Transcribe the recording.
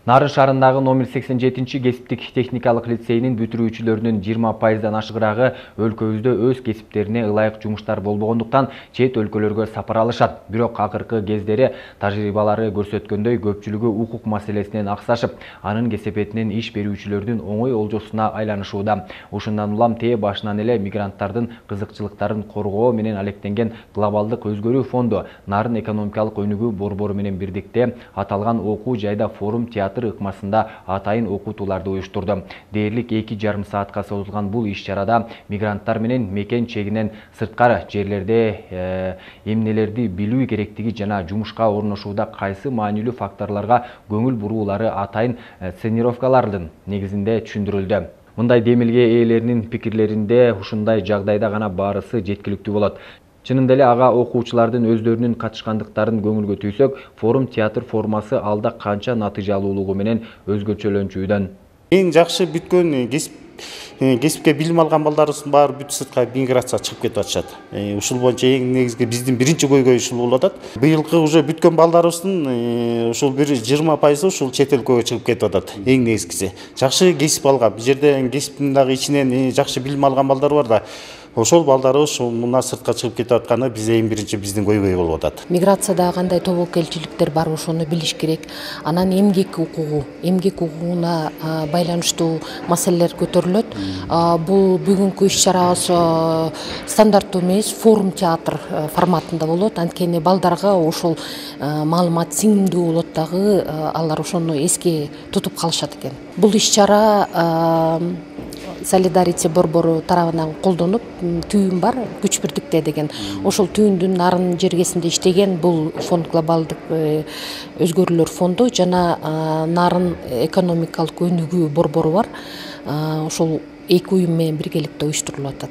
Нарын шаарындагы номер 87 кесиптик техникалык лицейинин бүтүрүүчүлөрүнүн 20%дан ашыгыраагы өлкөбүздө өз кесиптерине ылайык жумуштар болбогондуктан чет өлкөлөргө сапар алышат. Бирок акыркы кездери тажрыйбалары көрсөткөндөй көпчүлүгү укук маселесинен аксашып, анын кесепетинен иш берүүчүлөрдүн оңой олжосуна айланышууда. Ушундан улам тээ башынан эле мигранттардын кызыкчылыктарын коргоо менен алектенген глобалдык өзгөрүү фонду Нарын экономикалык өнүгүү борбору менен бирдикте аталган окуу жайда форум театр ыкмасында атайын окутууларды уюштурду. Дээрлик 2,5 саатка созулган бул иш-чарада мигранттар менен мекен чегинен сырткары жерлерде эмнелерди билүү керектиги жана жумушка орношууда кайсы маанилүү факторлорго көңүл буруулары атайын сценировкалардын негизинде түшүндүрүлдү. Мындай демилге ээлеринин пикирлеринде ушундай жагдайда гана баарысы жеткиликтүү болот. Чынында эле ага окуучулардын өздөрүнүн катышкандыктарын көңүлгө түйсөк, форум театр формасы алда канча натыйжалуулугу менен өзгөчөлөнчүдөн. Эң жакшы бүткөн кесипке билим алган балдарыбыздын баары бүт сыртка миграцияга чыгып кетип атышат. Ушул боюнча эң негизги биздин биринчи көйгөй ушул болуп атат. Быйылкы уже бүткөн балдарыбыздын ушул 20% ушул чет өлкөгө чыгып кетип атат. Эң негизгиси. Жакшы кесип алган, бул жерде кесиптин дагы ичинен жакшы билим алган балдар бар да. Ошол балдарыбыз мына сыртка чыгып кетип атканы бизе эң биринчи биздин көйгөй болуп атат. Миграцияда кандай тобокелчиликтер бар, ошону билиш керек. Анан эмгек укугуна байланыштуу маселелер көтөрүлөт. Бул бүгүнкү иш-чарабыз стандарттуу эмес, форум театр форматында болот. Анткени балдарга ошол маалымат сиңимдүү болот дагы, алар ошону эске тутуп калышат экен. Бул иш-чара Солидарите борбору тарабынан колдонуп, түйүн бар, күч бирдикте деген. Ошол түйүндүн Нарын жергесинде иштеген бул фонд глобалдык өзгөрүүлөр фонду жана Нарын экономикалык өнүгүү борбору бар. Ошол эки уюм менен биргеликте уюштурулуп атат.